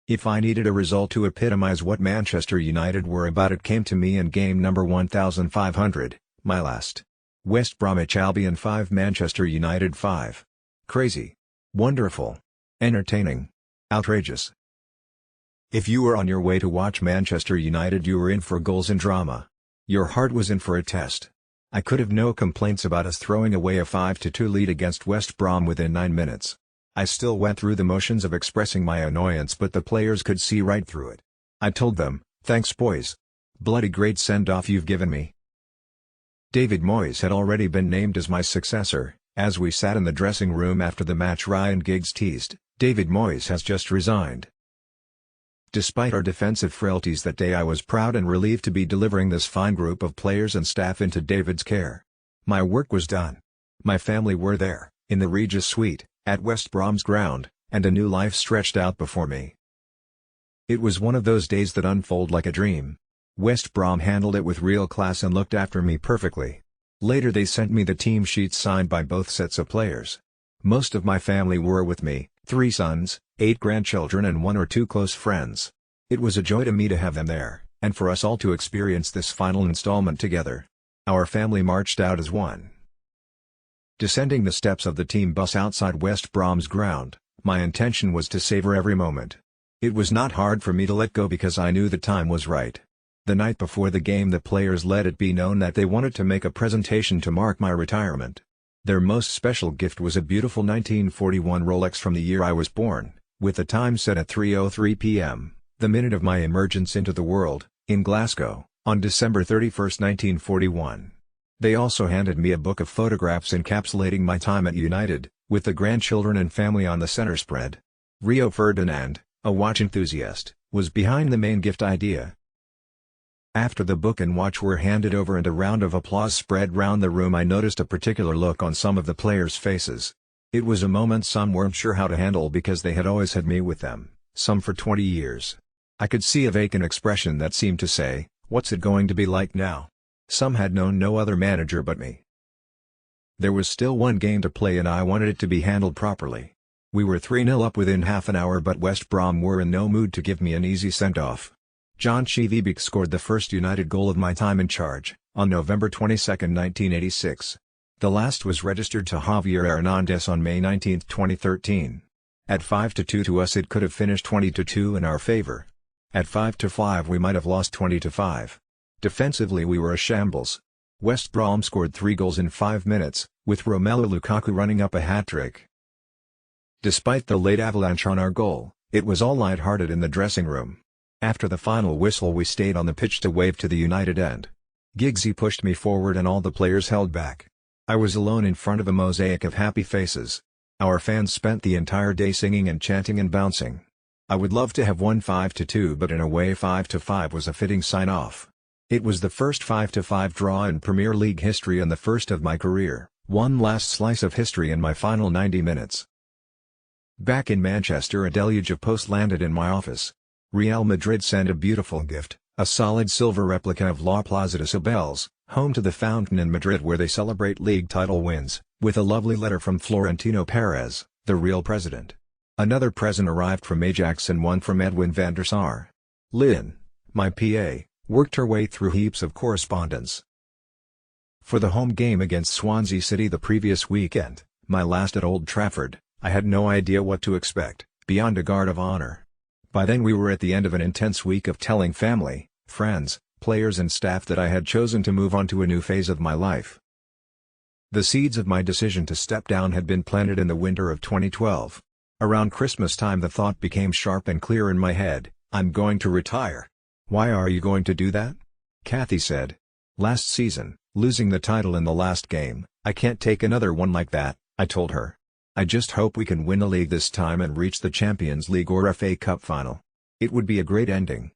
If I needed a result to epitomize what Manchester United were about, it came to me in game number 1500, my last. West Bromwich Albion 5 Manchester United 5. Crazy. Wonderful. Entertaining. Outrageous. If you were on your way to watch Manchester United, you were in for goals and drama. Your heart was in for a test. I could have no complaints about us throwing away a 5-2 lead against West Brom within 9 minutes. I still went through the motions of expressing my annoyance, but the players could see right through it. I told them, "Thanks boys. Bloody great send-off you've given me." David Moyes had already been named as my successor. As we sat in the dressing room after the match, Ryan Giggs teased, "David Moyes has just resigned." Despite our defensive frailties that day, I was proud and relieved to be delivering this fine group of players and staff into David's care. My work was done. My family were there, in the Regis Suite, at West Brom's ground, and a new life stretched out before me. It was one of those days that unfold like a dream. West Brom handled it with real class and looked after me perfectly. Later they sent me the team sheets signed by both sets of players. Most of my family were with me, 3 sons, 8 grandchildren and 1 or 2 close friends. It was a joy to me to have them there, and for us all to experience this final installment together. Our family marched out as one. Descending the steps of the team bus outside West Brom's ground, my intention was to savor every moment. It was not hard for me to let go because I knew the time was right. The night before the game, the players let it be known that they wanted to make a presentation to mark my retirement. Their most special gift was a beautiful 1941 Rolex from the year I was born, with the time set at 3:03 p.m., the minute of my emergence into the world, in Glasgow, on December 31, 1941. They also handed me a book of photographs encapsulating my time at United, with the grandchildren and family on the center spread. Rio Ferdinand, a watch enthusiast, was behind the main gift idea. After the book and watch were handed over and a round of applause spread round the room, I noticed a particular look on some of the players' faces. It was a moment some weren't sure how to handle because they had always had me with them, some for 20 years. I could see a vacant expression that seemed to say, "What's it going to be like now?" Some had known no other manager but me. There was still one game to play and I wanted it to be handled properly. We were 3-0 up within half an hour, but West Brom were in no mood to give me an easy send-off. John Chivibik scored the first United goal of my time in charge, on November 22, 1986. The last was registered to Javier Hernandez on May 19, 2013. At 5-2 to us, it could have finished 20-2 in our favor. At 5-5 we might have lost 20-5. Defensively we were a shambles. West Brom scored 3 goals in 5 minutes, with Romelu Lukaku running up a hat-trick. Despite the late avalanche on our goal, it was all light-hearted in the dressing room. After the final whistle we stayed on the pitch to wave to the United end. Giggsy pushed me forward and all the players held back. I was alone in front of a mosaic of happy faces. Our fans spent the entire day singing and chanting and bouncing. I would love to have won 5-2, but in a way 5-5 was a fitting sign-off. It was the first 5-5 draw in Premier League history and the first of my career, one last slice of history in my final 90 minutes. Back in Manchester, a deluge of post landed in my office. Real Madrid sent a beautiful gift, a solid silver replica of La Plaza de Cibeles, home to the fountain in Madrid where they celebrate league title wins, with a lovely letter from Florentino Perez, the Real president. Another present arrived from Ajax and one from Edwin van der Sar. Lynn, my PA, worked her way through heaps of correspondence. For the home game against Swansea City the previous weekend, my last at Old Trafford, I had no idea what to expect, beyond a guard of honor. By then we were at the end of an intense week of telling family, friends, players and staff that I had chosen to move on to a new phase of my life. The seeds of my decision to step down had been planted in the winter of 2012. Around Christmas time the thought became sharp and clear in my head, "I'm going to retire." "Why are you going to do that?" Kathy said. "Last season, losing the title in the last game, I can't take another one like that," I told her. "I just hope we can win a league this time and reach the Champions League or FA Cup final. It would be a great ending."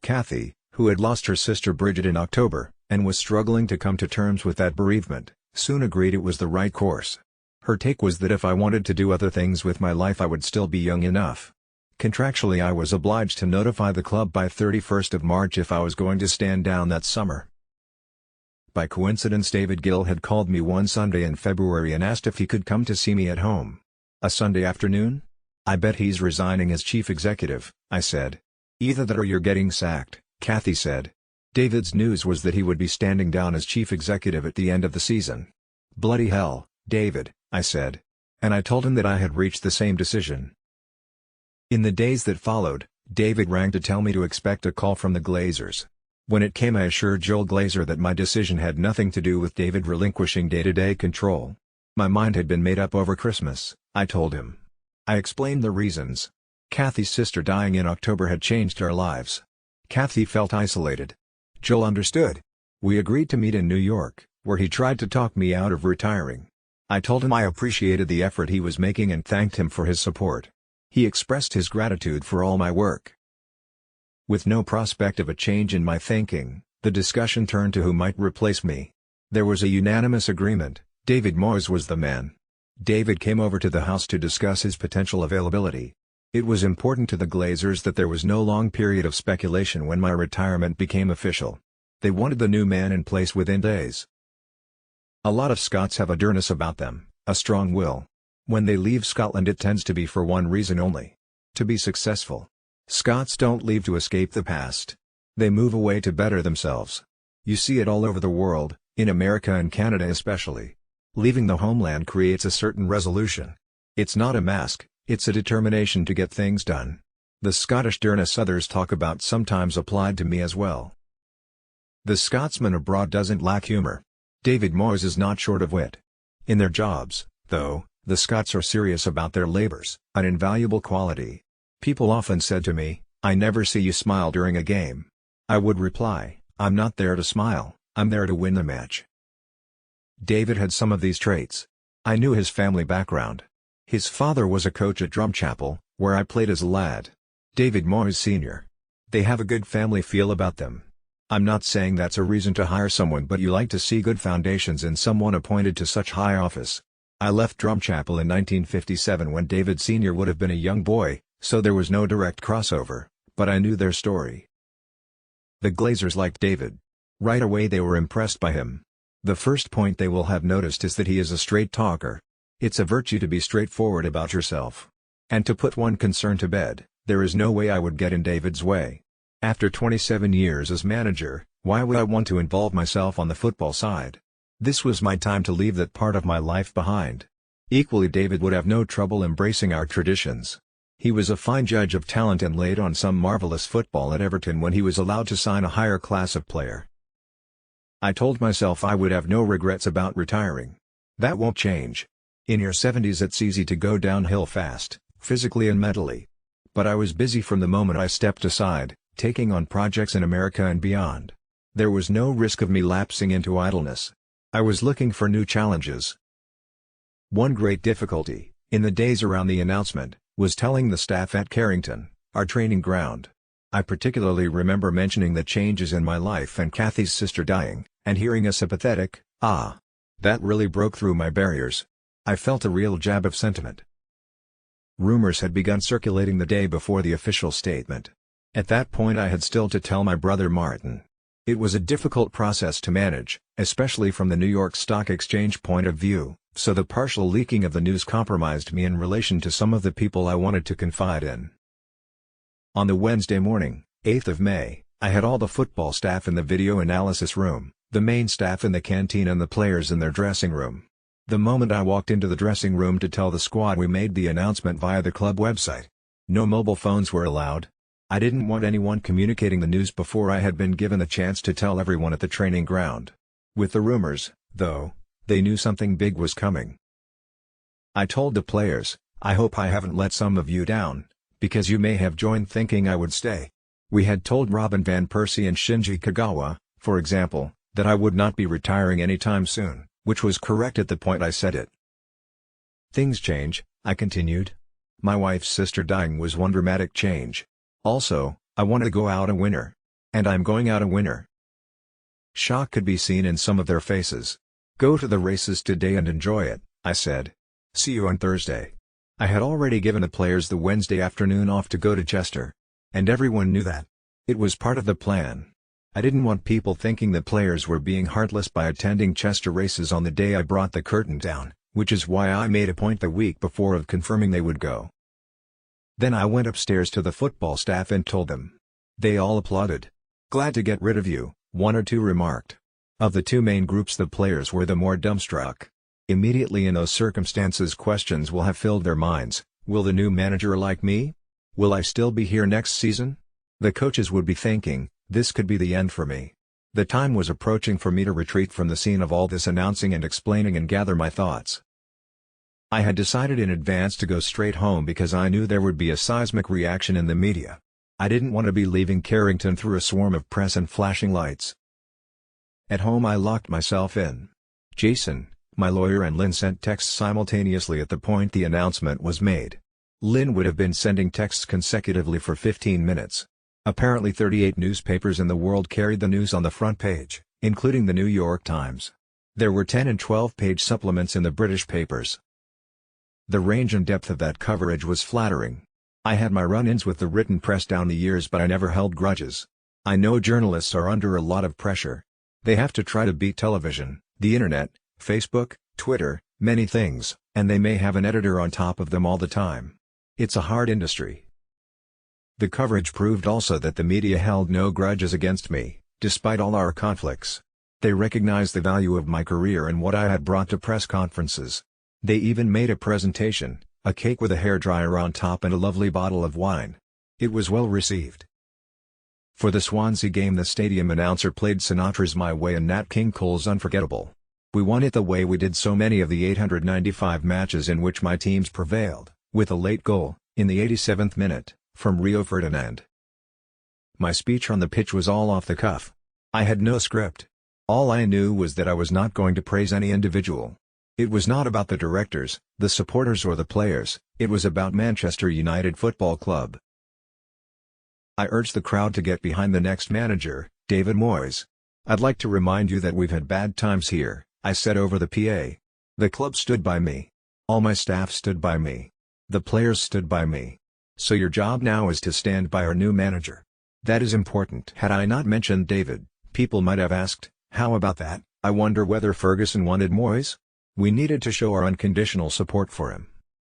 Kathy, who had lost her sister Bridget in October, and was struggling to come to terms with that bereavement, soon agreed it was the right course. Her take was that if I wanted to do other things with my life I would still be young enough. Contractually I was obliged to notify the club by 31st of March if I was going to stand down that summer. By coincidence David Gill had called me one Sunday in February and asked if he could come to see me at home. A Sunday afternoon? "I bet he's resigning as chief executive," I said. "Either that or you're getting sacked," Kathy said. David's news was that he would be standing down as chief executive at the end of the season. "Bloody hell, David," I said. And I told him that I had reached the same decision. In the days that followed, David rang to tell me to expect a call from the Glazers. When it came, I assured Joel Glazer that my decision had nothing to do with David relinquishing day-to-day control. My mind had been made up over Christmas, I told him. I explained the reasons. Kathy's sister dying in October had changed our lives. Kathy felt isolated. Joel understood. We agreed to meet in New York, where he tried to talk me out of retiring. I told him I appreciated the effort he was making and thanked him for his support. He expressed his gratitude for all my work. With no prospect of a change in my thinking, the discussion turned to who might replace me. There was a unanimous agreement: David Moyes was the man. David came over to the house to discuss his potential availability. It was important to the Glazers that there was no long period of speculation when my retirement became official. They wanted the new man in place within days. A lot of Scots have a dearness about them, a strong will. When they leave Scotland, it tends to be for one reason only: to be successful. Scots don't leave to escape the past. They move away to better themselves. You see it all over the world, in America and Canada especially. Leaving the homeland creates a certain resolution. It's not a mask, it's a determination to get things done. The Scottish dearness others talk about sometimes applied to me as well. The Scotsman abroad doesn't lack humor. David Moyes is not short of wit. In their jobs, though, the Scots are serious about their labours, an invaluable quality. People often said to me, "I never see you smile during a game." I would reply, "I'm not there to smile, I'm there to win the match." David had some of these traits. I knew his family background. His father was a coach at Drumchapel, where I played as a lad. David Moyes Sr. They have a good family feel about them. I'm not saying that's a reason to hire someone, but you like to see good foundations in someone appointed to such high office. I left Drumchapel in 1957 when David Sr. would have been a young boy, so there was no direct crossover, but I knew their story. The Glazers liked David. Right away they were impressed by him. The first point they will have noticed is that he is a straight talker. It's a virtue to be straightforward about yourself. And to put one concern to bed, there is no way I would get in David's way. After 27 years as manager, why would I want to involve myself on the football side? This was my time to leave that part of my life behind. Equally, David would have no trouble embracing our traditions. He was a fine judge of talent and laid on some marvelous football at Everton when he was allowed to sign a higher class of player. I told myself I would have no regrets about retiring. That won't change. In your 70s it's easy to go downhill fast, physically and mentally. But I was busy from the moment I stepped aside, taking on projects in America and beyond. There was no risk of me lapsing into idleness. I was looking for new challenges. One great difficulty, in the days around the announcement, was telling the staff at Carrington, our training ground. I particularly remember mentioning the changes in my life and Kathy's sister dying, and hearing a sympathetic, "Ah." That really broke through my barriers. I felt a real jab of sentiment. Rumors had begun circulating the day before the official statement. At that point I had still to tell my brother Martin. It was a difficult process to manage, especially from the New York Stock Exchange point of view, so the partial leaking of the news compromised me in relation to some of the people I wanted to confide in. On the Wednesday morning, 8th of May, I had all the football staff in the video analysis room, the main staff in the canteen and the players in their dressing room. The moment I walked into the dressing room to tell the squad, we made the announcement via the club website. No mobile phones were allowed. I didn't want anyone communicating the news before I had been given a chance to tell everyone at the training ground. With the rumors, though, they knew something big was coming. I told the players, "I hope I haven't let some of you down, because you may have joined thinking I would stay." We had told Robin van Persie and Shinji Kagawa, for example, that I would not be retiring anytime soon, which was correct at the point I said it. Things change, I continued. My wife's sister dying was one dramatic change. Also, I want to go out a winner. And I'm going out a winner. Shock could be seen in some of their faces. "Go to the races today and enjoy it," I said. "See you on Thursday." I had already given the players the Wednesday afternoon off to go to Chester. And everyone knew that. It was part of the plan. I didn't want people thinking the players were being heartless by attending Chester races on the day I brought the curtain down, which is why I made a point the week before of confirming they would go. Then I went upstairs to the football staff and told them. They all applauded. "Glad to get rid of you," one or two remarked. Of the two main groups, the players were the more dumbstruck. Immediately in those circumstances, questions will have filled their minds. Will the new manager like me? Will I still be here next season? The coaches would be thinking, this could be the end for me. The time was approaching for me to retreat from the scene of all this announcing and explaining and gather my thoughts. I had decided in advance to go straight home because I knew there would be a seismic reaction in the media. I didn't want to be leaving Carrington through a swarm of press and flashing lights. At home I locked myself in. Jason, my lawyer, and Lynn sent texts simultaneously at the point the announcement was made. Lynn would have been sending texts consecutively for 15 minutes. Apparently 38 newspapers in the world carried the news on the front page, including the New York Times. There were 10 and 12-page supplements in the British papers. The range and depth of that coverage was flattering. I had my run-ins with the written press down the years, but I never held grudges. I know journalists are under a lot of pressure. They have to try to beat television, the internet, Facebook, Twitter, many things, and they may have an editor on top of them all the time. It's a hard industry. The coverage proved also that the media held no grudges against me, despite all our conflicts. They recognized the value of my career and what I had brought to press conferences. They even made a presentation, a cake with a hairdryer on top and a lovely bottle of wine. It was well received. For the Swansea game, the stadium announcer played Sinatra's My Way and Nat King Cole's Unforgettable. We won it the way we did so many of the 895 matches in which my teams prevailed, with a late goal, in the 87th minute, from Rio Ferdinand. My speech on the pitch was all off the cuff. I had no script. All I knew was that I was not going to praise any individual. It was not about the directors, the supporters or the players, it was about Manchester United Football Club. I urged the crowd to get behind the next manager, David Moyes. "I'd like to remind you that we've had bad times here," I said over the PA. "The club stood by me. All my staff stood by me. The players stood by me. So your job now is to stand by our new manager. That is important." Had I not mentioned David, people might have asked, how about that? I wonder whether Ferguson wanted Moyes? We needed to show our unconditional support for him.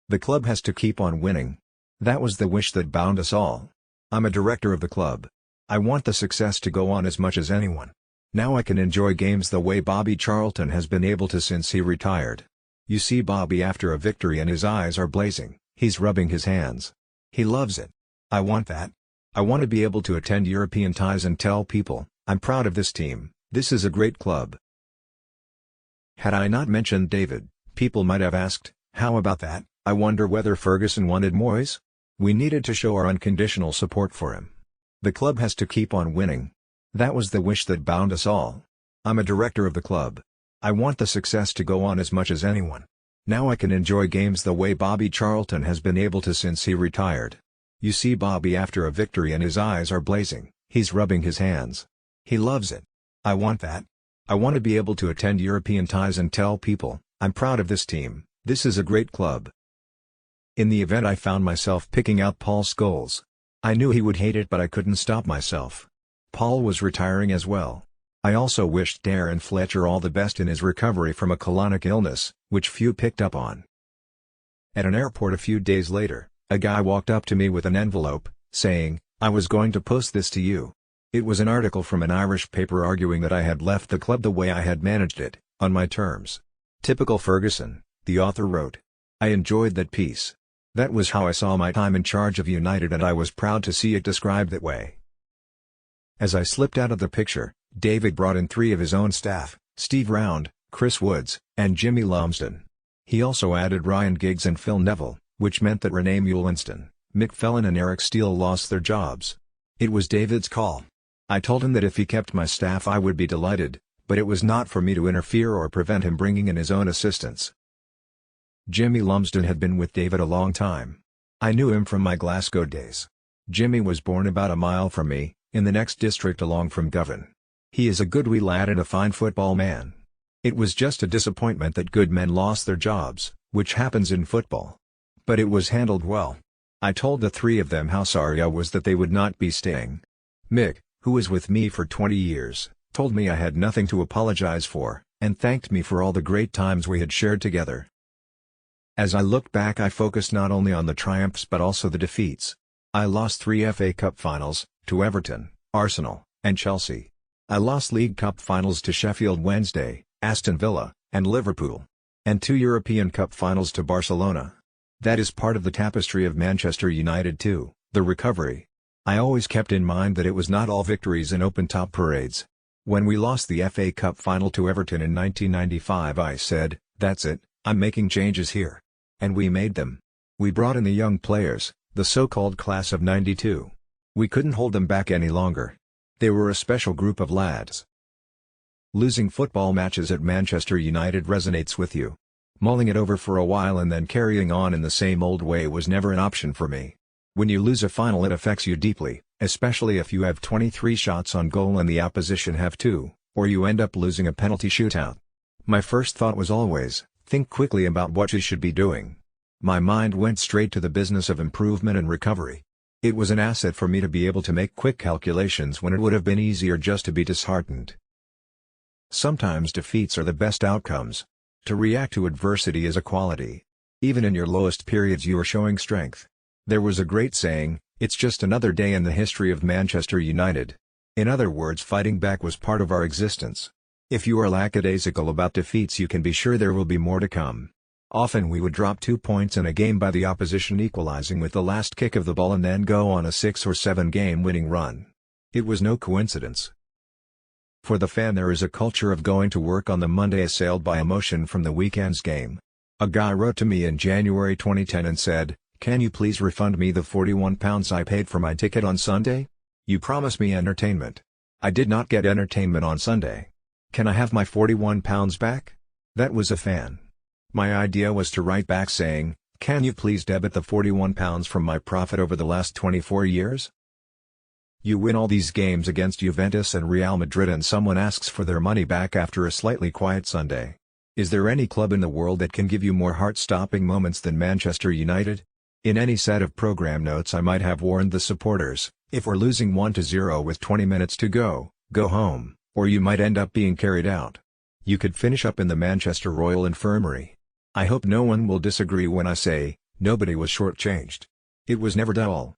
The club has to keep on winning. That was the wish that bound us all. I'm a director of the club. I want the success to go on as much as anyone. Now I can enjoy games the way Bobby Charlton has been able to since he retired. You see Bobby after a victory and his eyes are blazing, he's rubbing his hands. He loves it. I want that. I want to be able to attend European ties and tell people, I'm proud of this team, this is a great club. Had I not mentioned David, people might have asked, how about that? I wonder whether Ferguson wanted Moyes? We needed to show our unconditional support for him. The club has to keep on winning. That was the wish that bound us all. I'm a director of the club. I want the success to go on as much as anyone. Now I can enjoy games the way Bobby Charlton has been able to since he retired. You see Bobby after a victory and his eyes are blazing, he's rubbing his hands. He loves it. I want that. I want to be able to attend European ties and tell people, I'm proud of this team, this is a great club. In the event I found myself picking out Paul Scholes. I knew he would hate it, but I couldn't stop myself. Paul was retiring as well. I also wished Darren Fletcher all the best in his recovery from a colonic illness, which few picked up on. At an airport a few days later, a guy walked up to me with an envelope, saying, I was going to post this to you. It was an article from an Irish paper arguing that I had left the club the way I had managed it, on my terms. Typical Ferguson, the author wrote. I enjoyed that piece. That was how I saw my time in charge of United, and I was proud to see it described that way. As I slipped out of the picture, David brought in 3 of his own staff, Steve Round, Chris Woods, and Jimmy Lumsden. He also added Ryan Giggs and Phil Neville, which meant that Renee Mullenston, Mick Fellon and Eric Steele lost their jobs. It was David's call. I told him that if he kept my staff I would be delighted, but it was not for me to interfere or prevent him bringing in his own assistants. Jimmy Lumsden had been with David a long time. I knew him from my Glasgow days. Jimmy was born about a mile from me, in the next district along from Govan. He is a good wee lad and a fine football man. It was just a disappointment that good men lost their jobs, which happens in football. But it was handled well. I told the 3 of them how sorry I was that they would not be staying. Mick, who was with me for 20 years, told me I had nothing to apologize for, and thanked me for all the great times we had shared together. As I looked back, I focused not only on the triumphs but also the defeats. I lost 3 FA Cup finals, to Everton, Arsenal, and Chelsea. I lost League Cup finals to Sheffield Wednesday, Aston Villa, and Liverpool. And 2 European Cup finals to Barcelona. That is part of the tapestry of Manchester United too, the recovery. I always kept in mind that it was not all victories and open-top parades. When we lost the FA Cup final to Everton in 1995, I said, "That's it, I'm making changes here." And we made them. We brought in the young players, the so-called class of '92. We couldn't hold them back any longer. They were a special group of lads. Losing football matches at Manchester United resonates with you. Mulling it over for a while and then carrying on in the same old way was never an option for me. When you lose a final, it affects you deeply, especially if you have 23 shots on goal and the opposition have 2, or you end up losing a penalty shootout. My first thought was always, think quickly about what you should be doing. My mind went straight to the business of improvement and recovery. It was an asset for me to be able to make quick calculations when it would have been easier just to be disheartened. Sometimes defeats are the best outcomes. To react to adversity is a quality. Even in your lowest periods you are showing strength. There was a great saying, "It's just another day in the history of Manchester United." In other words, fighting back was part of our existence. If you are lackadaisical about defeats, you can be sure there will be more to come. Often we would drop 2 points in a game by the opposition equalizing with the last kick of the ball and then go on a 6 or 7 game winning run. It was no coincidence. For the fan, there is a culture of going to work on the Monday assailed by emotion from the weekend's game. A guy wrote to me in January 2010 and said, "Can you please refund me the £41 I paid for my ticket on Sunday? You promised me entertainment. I did not get entertainment on Sunday. Can I have my £41 back?" That was a fan. My idea was to write back saying, "Can you please debit the £41 from my profit over the last 24 years? You win all these games against Juventus and Real Madrid and someone asks for their money back after a slightly quiet Sunday. Is there any club in the world that can give you more heart-stopping moments than Manchester United?" In any set of program notes I might have warned the supporters, if we're losing 1-0 with 20 minutes to go, go home, or you might end up being carried out. You could finish up in the Manchester Royal Infirmary. I hope no one will disagree when I say, nobody was shortchanged. It was never dull.